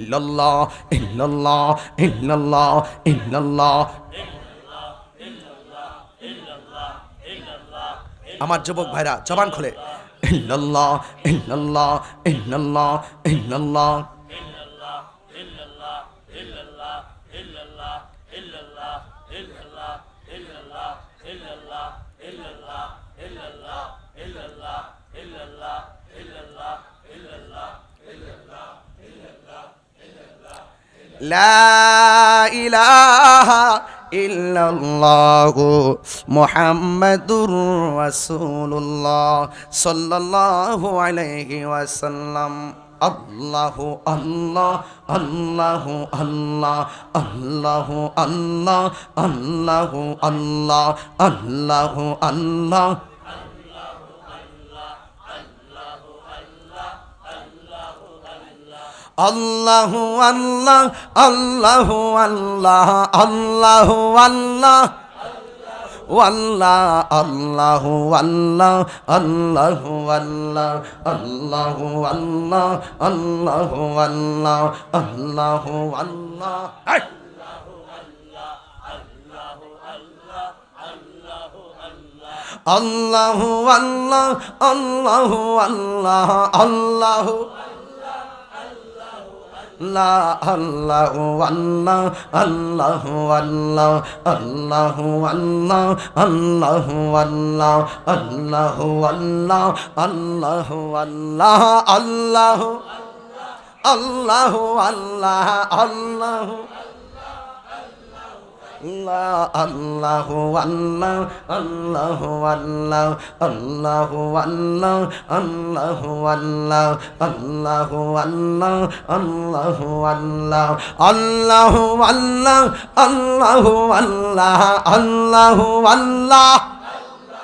ইল্লাল্লাহ ইল্লাল্লাহ ইল্লাল্লাহ ইল্লাল্লাহ। আমার যুবক ভাইরা জবান খুলে ইল্লাল্লাহ ইল্লাল্লাহ ইল্লাল্লাহ ইল্লাল্লাহ। লা ইলাহা ইল্লাল্লাহু মুহাম্মাদুর রাসূলুল্লাহ সাল্লাল্লাহু আলাইহি ওয়াসাল্লাম। আল্লাহু আল্লাহ আল্লাহু আল্লাহ আল্লাহু আল্লাহ আল্লাহু আল্লাহ আল্লাহু আল্লাহ। আল্লাহু আল্লাহ আল্লাহু আল্লাহ আল্লাহু আল্লাহ ওয়াল্লাহ আল্লাহু আল্লাহ আল্লাহু আল্লাহ আল্লাহু আল্লাহ আল্লাহু আল্লাহ আল্লাহু আল্লাহ। আল্লাহু আল্লাহ আল্লাহু আল্লাহ আল্লাহু লা আল্লাহু আল্লাহ আল্লাহু আল্লাহ আল্লাহু আল্লাহ আল্লাহু আল্লাহ আল্লাহু আল্লাহ আল্লাহু আল্লাহ আল্লাহু আল্লাহু আল্লাহ আল্লাহু আল্লাহু আল্লাহ আল্লাহু আল্লাহ আল্লাহু আল্লাহ আল্লাহু আল্লাহ আল্লাহু আল্লাহ আল্লাহু আল্লাহ আল্লাহু আল্লাহ আল্লাহু আল্লাহ আল্লাহু আল্লাহ আল্লাহ আল্লাহু আল্লাহ আল্লাহু আল্লাহ আল্লাহু আল্লাহ আল্লাহু আল্লাহ আল্লাহু আল্লাহ আল্লাহু আল্লাহ আল্লাহু আল্লাহ আল্লাহু আল্লাহ আল্লাহু আল্লাহ আল্লাহু আল্লাহ আল্লাহু আল্লাহ আল্লাহু আল্লাহ আল্লাহু আল্লাহ আল্লাহু আল্লাহ আল্লাহু আল্লাহ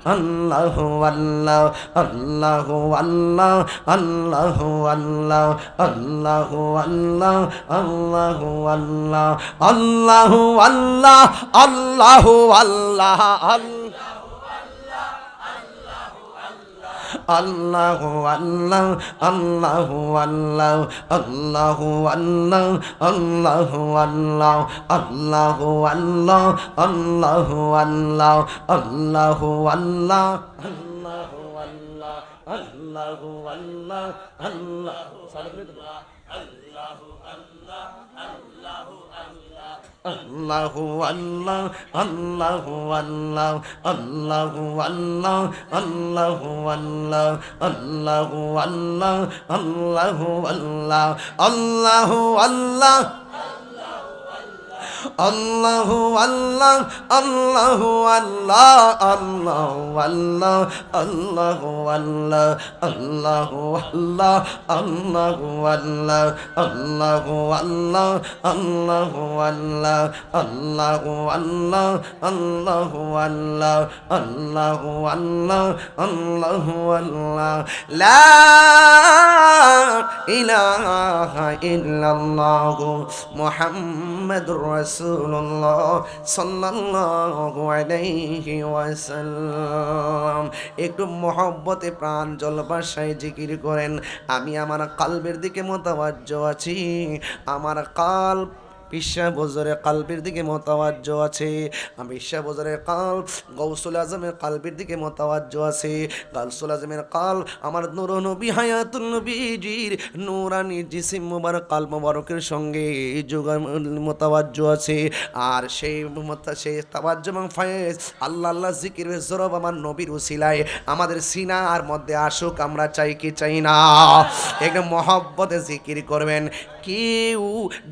আল্লাহু আল্লাহ আল্লাহু আল্লাহ আল্লাহু আল্লাহু আল্লাহ আল্লাহু আল্লাহ আল্লাহু আল্লাহ আল্লাহু আল্লাহ আল্লাহু আল্লাহ আল্লাহু আল্লাহ আল্লাহু আল্লাহ আল্লাহু আল্লাহ আল্লাহু আল্লাহ আল্লাহু আল্লাহ আল্লাহু আল্লাহ আল্লাহু আল্লাহ আল্লাহু আল্লাহ আল্লাহু আল্লাহ আল্লাহু আল্লাহ আল্লাহু আল্লাহ আল্লাহু আল্লাহ আল্লাহু আল্লাহ আল্লাহু আল্লাহ। লা ইলাহা ইল্লাল্লাহু মুহাম্মাদুর রাসূলুল্লাহ সাল্লাল্লাহু আলাইহি ওয়াসাল্লাম। একটু মহব্বতে প্রাণ জল ভাষায় জিকির করেন। আমি আমার কলবের দিকে মোতাওয়াজ্জো আছি, আমার কলব পিসা বজরে কালবের দিকে মোতাওয়াজ্জো আছে। পিসা বজরের কাল গৌসুল আজমের কালবের দিকে মোতাওয়াজ্জো আছে। গাউসুল আজমের কাল আমার নূর নবী হায়াতুল নবীজির নূরানি জিসিম মুবারক কাল মুবারকের সঙ্গে যোগার মোতাওয়াজ্জো আছে। আর সেই তাওয়াজ্জো এবং ফায়েজ আল্লাহ আল্লাহ জিকিরের জরব আমার নবীর উসিলায় আমাদের সিনার মধ্যে আসুক। আমরা চাই কি চাই না? একটু মহব্বতে জিকির করবেন। কেউ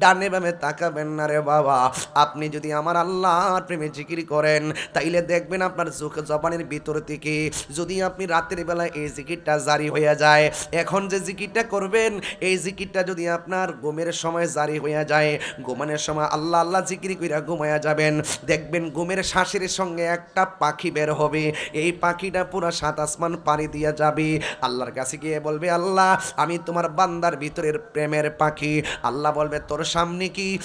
ডানে বামে তাকাবেন না রে বাবা। আপনি যদি আমার আল্লাহর প্রেমে জিকির করেন তাইলে দেখবেন আপনার চোখ জবানের ভিতর থেকে যদি আপনি রাতের বেলা এই জিকিরটা জারি হয়ে যায়, এখন যে জিকিরটা করবেন এই জিকিরটা যদি আপনার ঘুমের সময় জারি হয়ে যায়, ঘুমানোর সময় আল্লাহ আল্লাহ জিকির কইরা ঘুমায়া যাবেন, দেখবেন ঘুমের শ্বাসের সঙ্গে একটা পাখি বের হবে। এই পাখিটা পুরো সাত আসমান পাড়ি দিয়ে যাবে। আল্লাহর কাছে গিয়ে বলবে, আল্লাহ আমি তোমার বান্দার ভিতরের প্রেমের পাখি। আল্লাহ বলবে, তোর সামনে কি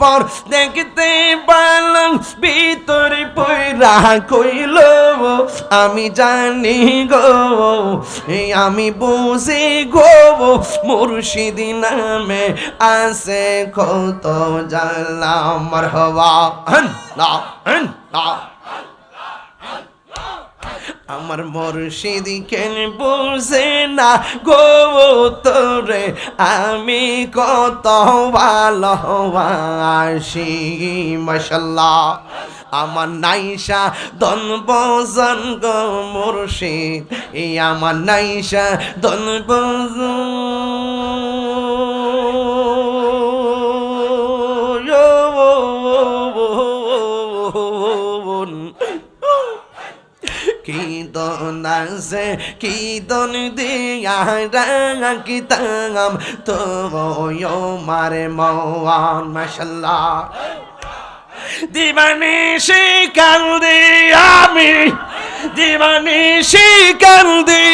পর দেখতে পেলাম ভিতরে পয়রা কইল আমি জানি গো আমি বুঝি গো মুর্শিদ নামে আছে কত জানলা মারহাবা আল্লাহ আল্লাহ আমার মুর্শিদ কেন বুঝে না গো তোরে আমি কত ভালোবাসি মাশাআল্লাহ আমার নাইশা দন বজন গো মুর্শিদ এই আমার নাইশা দন বজন কি দন আছে কি দন দিয়া রাখিতাম তো মারে মওয়ান মাশাআল্লাহ দিবানিশি কান্দি আমি দিবানিশি কান্দি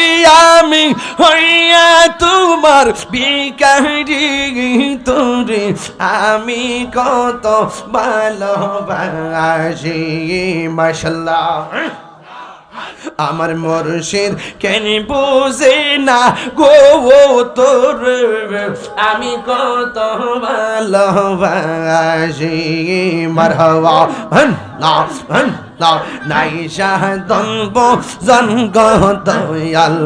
আমি হইয়া তোমার বিকারি তোরে আমি কত ভালোবাসি মাশাআল্লাহ আমার মুর্শিদ কেন বুঝে না গো তোর আমি কত ভালোবাসি মারহাবা আল্লাহ আল্লাহ নাইশা দনবো জনগো দয়াল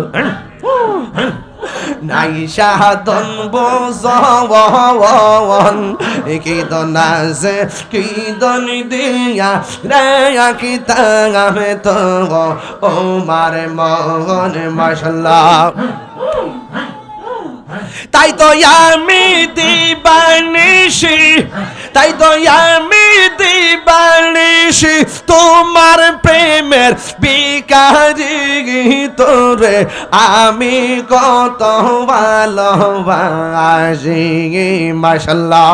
নাইশা দনবো জওয়ান কি দন আছে কি দন দিয়া রাখিতাম তো ও মারে মগন মাশাআল্লাহ তাই তো আমি দিবানিশি তাই তো আমি দিবানিশি তোমার প্রেমের বিকারি তোরে আমি কত ভালোবাসি মাশাআল্লাহ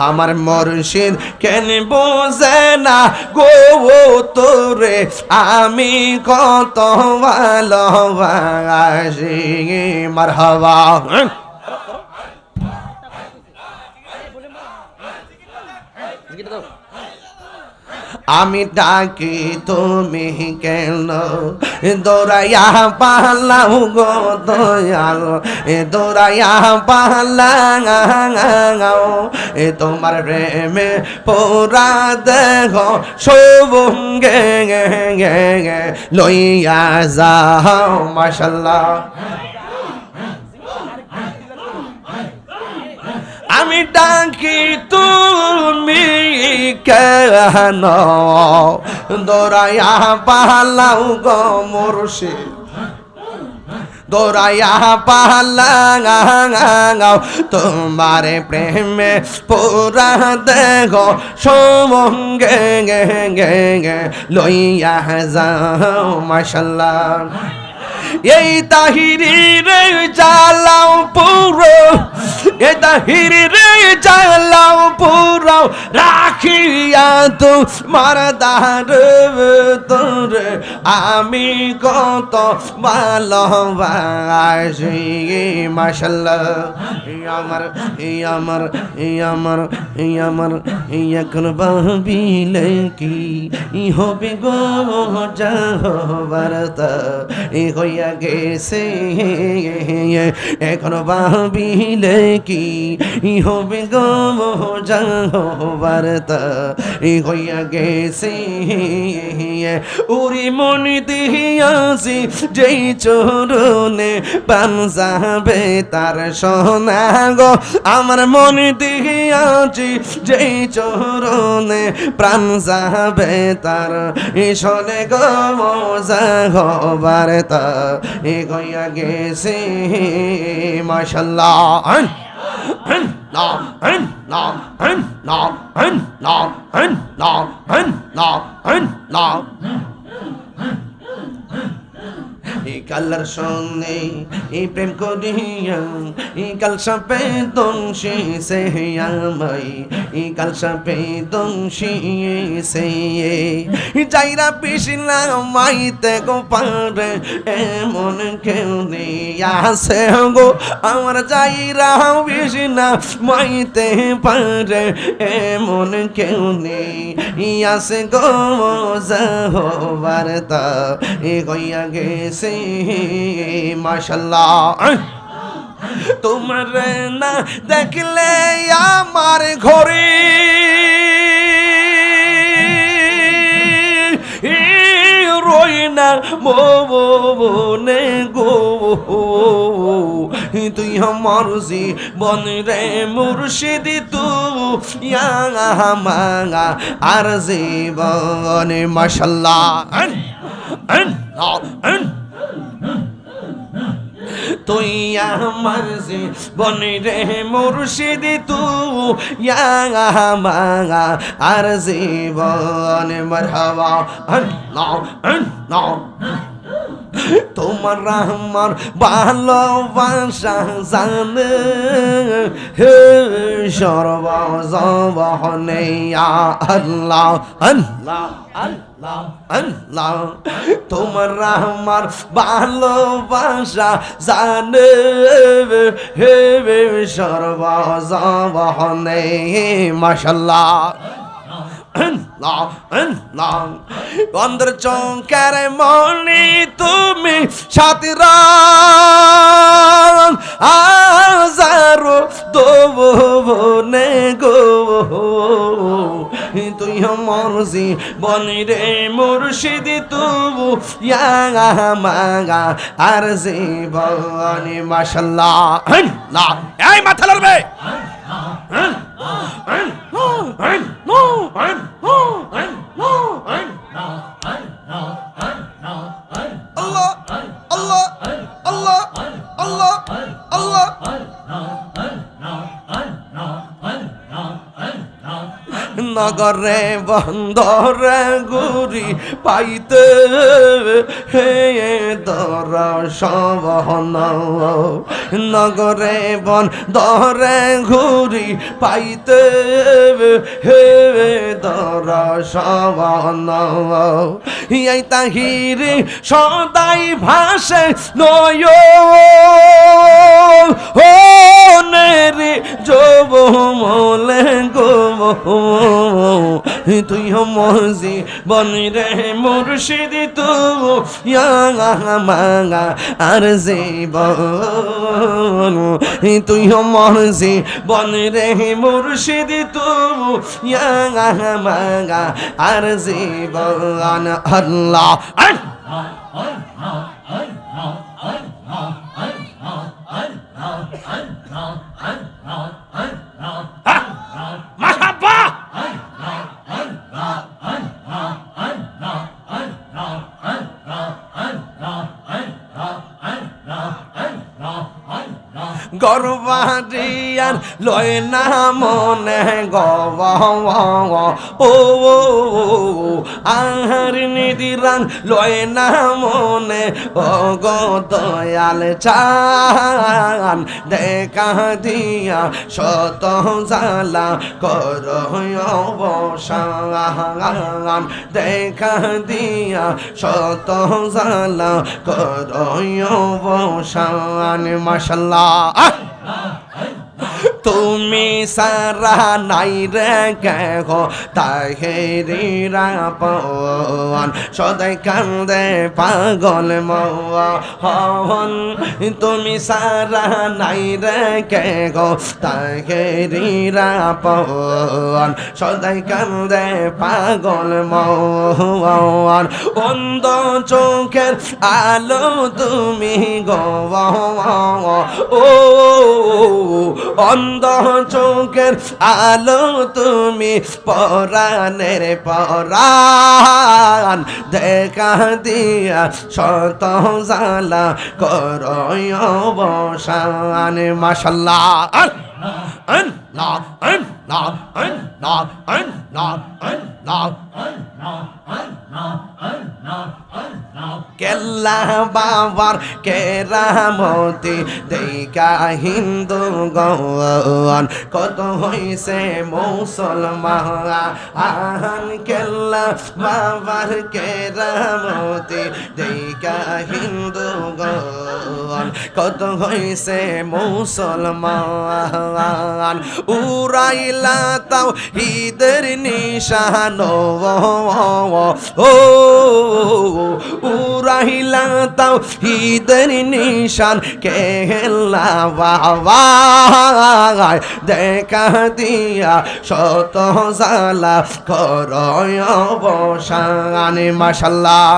আমার মুর্শিদ কেন বোঝে না গো তোরে আমি কত ভালোবাসি মারহাবা আমি ডাকি তুমি কেন দৌড়াইয়া পালাও গো দয়াল দৌড়াইয়া পালাও তোমার প্রেমে পোরা দেহ সবঙ্গে লইয়া যাও মাশাআল্লাহ আমি ডাকি তুমি কেন দৌড়াইয়া পালাও গো মুর্শিদ দৌড়াইয়া পালাও তোমার প্রেমে পুরা দেহ সঙ্গে লইয়া যাও মাশাআল্লাহ এই তাহিরি রে জ্বালাও পুরো এই তাহিরি রে জ্বালাও পুরো রাখিয়া তো মারদার তোরে আমি কত ভালোবাসি মাশাআল্লাহ আমার এখন ভাবিলে কি হবে গো যাহবারতা হইয়া গেছে এখন ভাবিলে কি হবে গো যাহবারতা হইয়া গেছে উরি মনি দিয়াছি যেই চরণে পান যাবে তার সোনা গো আমার মনি দিয়াছি যেই চরণে প্রাণ যাবে তার শোনে গো যাহবারতা হইয়া গেছে মাশাআল্লাহ এই কালার সঙ্গে এই প্রেম করিয়া এই কালসা পে দংশি সে আমাই এই কালসা পে দংশি সে যাইরা পিছিলা মাইতে গো পারে এমন কেউ নেই আছে গো আমার যাইরা পিছিলা মাইতে পারে এমন কেউ নেই আছে গো যাহবারতা এ গইয়া গেছে মাশাআল্লাহ তোমার না দেখলে আমার ঘরে রই না মনে গো তুই আমার জীবন রে মুর্শিদ তুই মাঙা আর জীবন মাশাআল্লাহ তুই আমার জীবন রে মুর্শিদ তুই মাঙা আর জীবন মারহাবা আল্লাহ আল্লাহ তোমার আমার ভালোবাসা জানে হে সর্বজবনে আল্লাহ আল্লাহ আল্লাহ আল্লাহ তোমার আমার ভালোবাসা জানে হে সর্বজবনে মাশাআল্লাহ অন্ধর চৌকার মনি তুমি সাতরা আজারো দোবনে গো তুই আমার জীবন রে মুর্শিদ তবু মাগা আর জীবন মাশাআল্লাহ এই মাথা লড়বে Allah Allah Allah Allah Allah নগরে বন্দরে গুরি পাইতে হে দর্শন নগরে বন্দরে ঘুরি পাইতে হে দর্শন এই তাহিরি সদাই ভাসে নয় ও নেরি যব মলে গো তুই মজি বনরে মুর্শিদ তুই মাঙা আর জীবন তুই মজি বনরে মুর্শিদ তুই মাঙা আর জীবন আল্লাহ গর্বারিয়ার লয় না মনে গব ও আহার নিদিরান লয় না মনে ও গো দয়াল চান দেখা দিয়া শত জালা কর অবসান দেখা দিয়া শত জালা কর অবসান মাশাআল্লাহ তুমি সারা নাই রে কেহ তাহেরিরা পন সদাই কান্দে পাগল মন তুমি সারা নাই রে কেহ তাহেরিরা পন সদাই কান্দে পাগল মন অন্ধ চোখের আলো তুমি গো ও অন্ধ চোখের আলো তুমি পরাণের পরাণ দেখা দিয়া শত জালা কর অবসান মাশাআল্লাহ কেল্লা বাবার কেরামতি দেখা হিন্দু গণ কত হইছে মুসলমান কেল্লা বাবার কেরামতি দেখা হিন্দু গণ কত হইছে মুসলমান উড়াইলা তাও ঈদের নিশান ও উড়াইলা তাও ঈদের নিশান কেল্লা বাবা দেখা দিয়া শত জালা করয় অবসান মাশাল্লাহ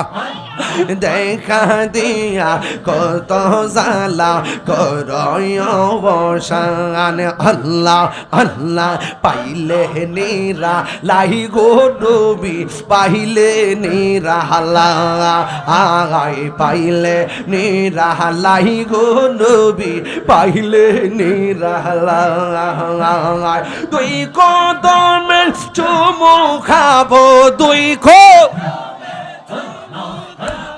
দেখা দিয়া কত জালা করয় অবসান আল্লাহ আল্লাহ পাইলে নিরা লাই গো ডুবি পাইলে নিরা আগাই পাইলে নিরা লাই গো ডুবি পাইলে নিরা দুই কদমে চুমু খাবো দুই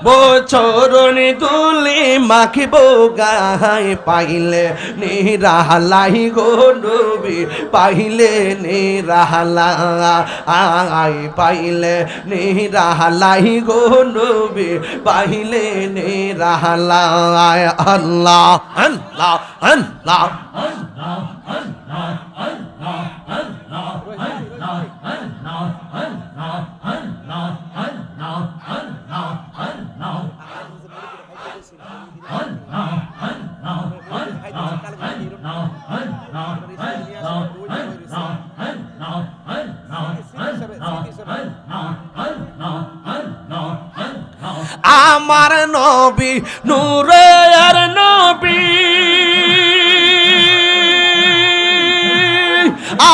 বছরণি তুলি মাখিব গায় পাইলে নিরালাই গো ডুবি পাইলে নিরালা আই পাইলে নিরালাই গো ডুবি পাইলে নিরালা আল্লাহ আল্লাহ আল্লাহ আমার নবী নূরের নবী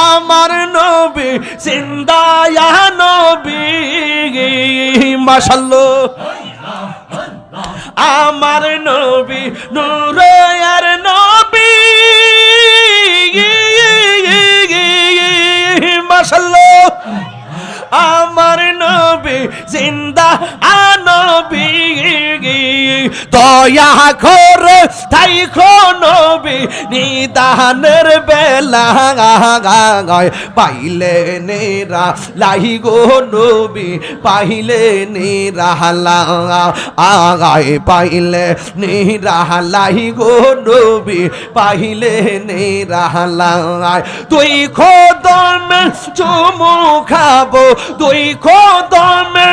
আমার নবী জিন্দায়া নবী মাশাআল্লাহ আমার নবী নূরের নবী মাশাআল্লাহ আমার নবী জিন্দা নবী দয়া করে তাইখো নবী নিদানের বেলা পাইলে নেরা লাই গো নবী পাইলে নেরা আগায় পাইলে নেরা লাই গো নবী পাইলে নেরা তুই খোদমে চুমু খাবো দুই কদমে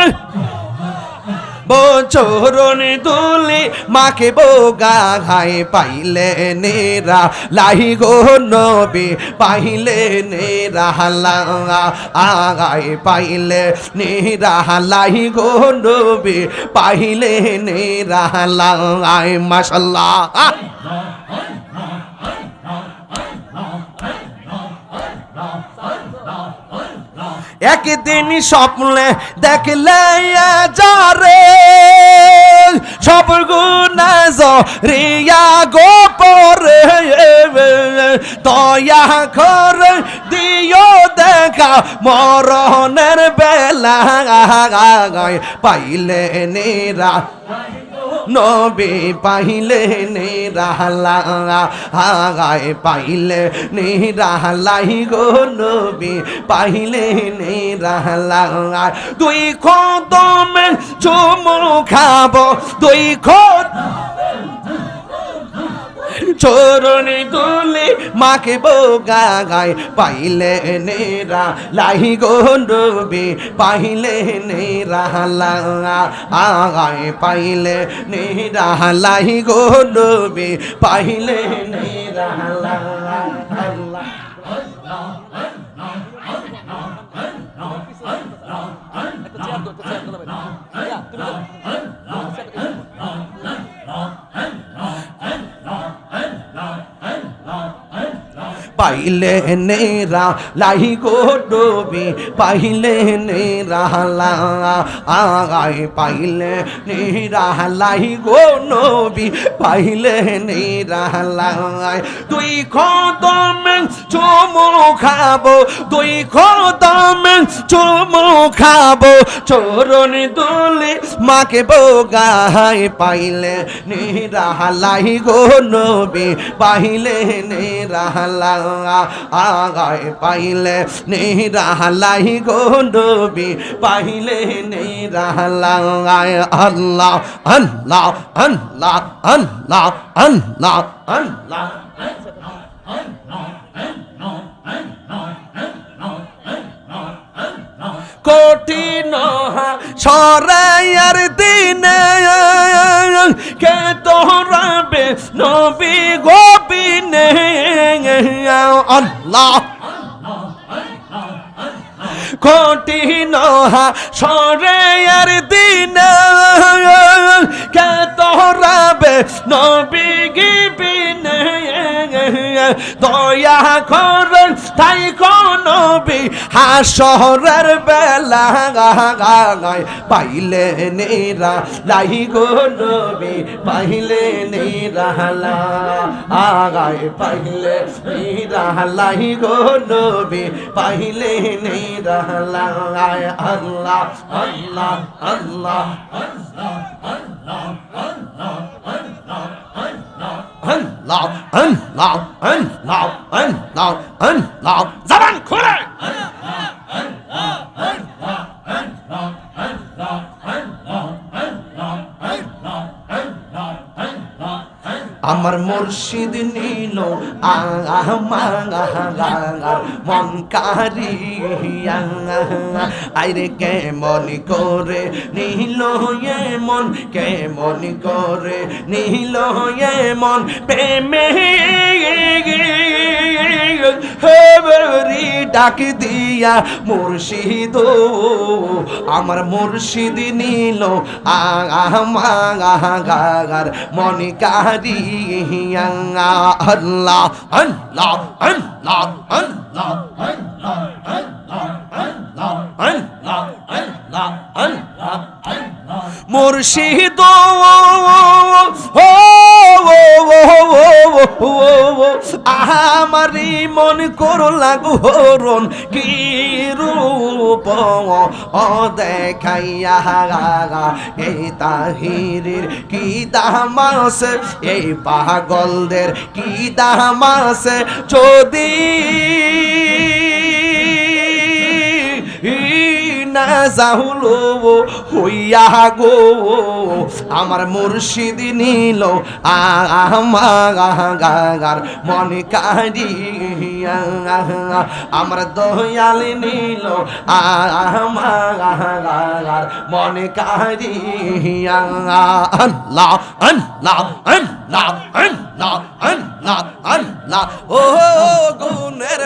বছরণি তুলি মাকে বোগা ঘাই পাইলে নেরা লাই গো নবী পাইলে নেরা আগাই পাইলে নেরা লাই গো নবী পাইলে নেরা মাশাআল্লাহ একদিন স্বপ্নে দেখলে যারে সব গুনাহ রিয়া গোপরে দয়া করে দিও দেখা মরণের বেলা পাইলে নেরা নবী পাইলে নিরালা আগায় পাইলে নিরালাই গো নবী পাইলে নিরালা দুই কদমে চুমু খাবো দুই চরণে তুলে মাকে বোগা গায় পাইলে নেরা লাই গো নবী পাইলে নেরা আগায় পাইলে নেরা লাই গো নবী পাইলে নেরা পাইলে নেরা লাই গো নবী পাইলে নেরা লাই পাইলে নেরা লাই গো নবী পাইলে নেরা লাই তুই কদমে চুমু খাবো তুই কদমে চুমু খাবো চরণ দুলি মাকে বোগাই পাইলে নেরা লাই গো নবী পাইলে নেরা লাই পাইলে নেরা লাই গো নবী পাইলে নেরা লাই আল্লাহ আল্লাহ আল্লাহ আল্লাহ আল্লাহ আল্লাহ কঠিন সরাইয়ার দিনে কে তোরাবে নবী গোবিনে আল্লাহ কঠিন সরাইয়ার দিনে কে তোরাবে নবী গিবিনে দয়া করুন তাই নবী হাসরের বেলা পাইলে নেরা লাই গো নবী পাইলে নেরা লাই পাইলে নেরা লাই গো নবী পাইলে নেরা লাই আল্লাহ আল্লাহ আল্লাহ আল্লাহ আল্লাহ আল্লাহ আল্লাহ আল্লাহ আল্লাহ আল্লাহ আল্লাহ জবান খুলে আমার মুর্শিদ নীল আমার মন কারিয়া আইরে কেমন করে নীল মন কেমন করে নীল মন প্রেমে ডাক দিয়া মুর্শিদ আমার মুর্শিদ নীল আমার মন কারিয়া আল্লাহ আল্লাহ আল্লাহ আল্লাহ আল্লাহ আল্লাহ আল্লাহ আল্লাহ আল্লাহ মুর্শিদ আমারি মন করো লাগু হরণ কি রূপ দেখাইয়া এই তাহিরের কি দাম আছে এই পাগলদের কি দাম আছে যদি না যাহুলো হইয়া গো আমার মুর্শিদ নীল আমার মন কারিয়া আমার দয়াল নীল আমার মন কারিয়া আল্লাহ আল্লাহ আল্লাহ আল্লাহ আল্লাহ আল্লাহ ও গুনের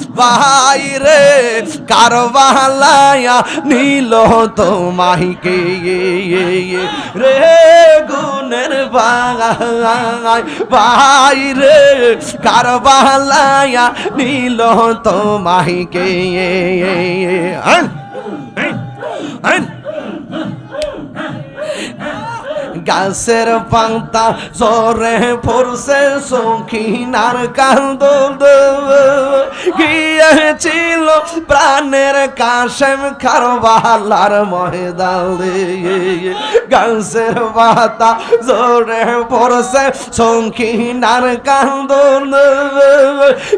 ভাই রে কারবালায়া নীল তোমাইকে রে গুনের ভাই রে কারবালায়া নীল তোমাইকে গাছের পাতা জোরে পড়ছে সখিনার কান্দন গিয়েছিল প্রাণের কাশেম কারবালার ময়দানে গাছের পাতা জোরে পড়ছে সখিনার কান্দন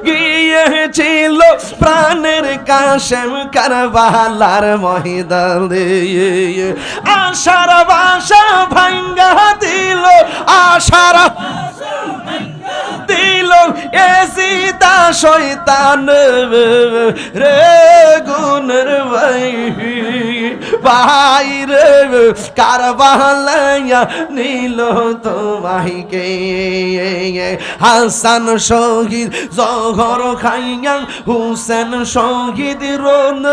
গিয়েছিল প্রাণের কাশেম কারবালার ময়দানে আশার বাসা ভাঙ্গা দিল আশার দিল এসিতা শয়তান রে গুনের ভাই বাইরে কারবালায় নীল তোমাইকে হাসান শহীদ জহর খাইয়া হুসেন শহীদ রোন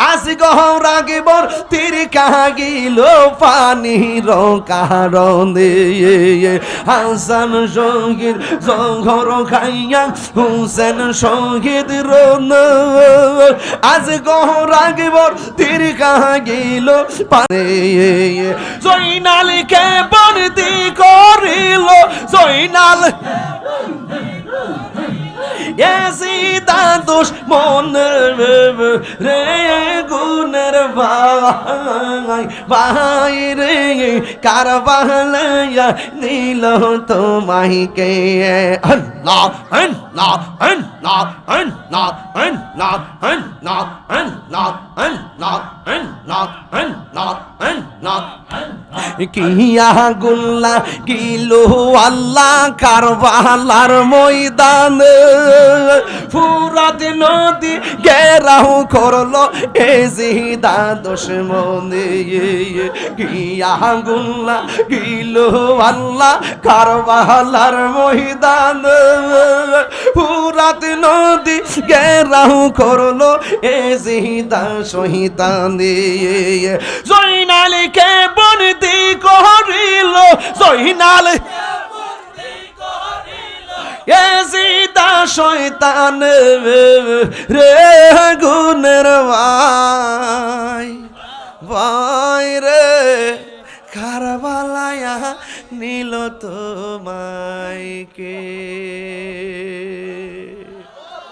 আসি গহরাগিবর তীর কাগিল পানির কারণে হাসান শহীদ জহর খাইয়া হুসেন শহীদ রোন আজ গহরাগিবর তীর কাগিল পানি জয়নালকে বন্দি করিল জয়নাল এসিদা দুশ্মন রে গুনের ভাই ভাই রে কারবালায় নীল তোমাইকে আল্লাহ আল্লাহ আল্লাহ আল্লাহ আল্লাহ আল্লাহ আল্লাহ আল্লাহ আল্লাহ আল্লাহ আল্লাহ কিয়া গুল্লা কিলো আল্লাহ কারবালার ময়দানে ফুরাত নদী ঘেরাও করলো এজিদা দুশমনে কিয়া গুল্লা কিলো আল্লাহ কারবালার ময়দানে ফুরাত নদী ঘেরাও করলো এজিদা শহীদানে জয়নালকে বন্দি করিল জয়নাল এজিদা শয়তান রে গুনের ভাই ভাই রে কারবালায় নীল তোমাইকে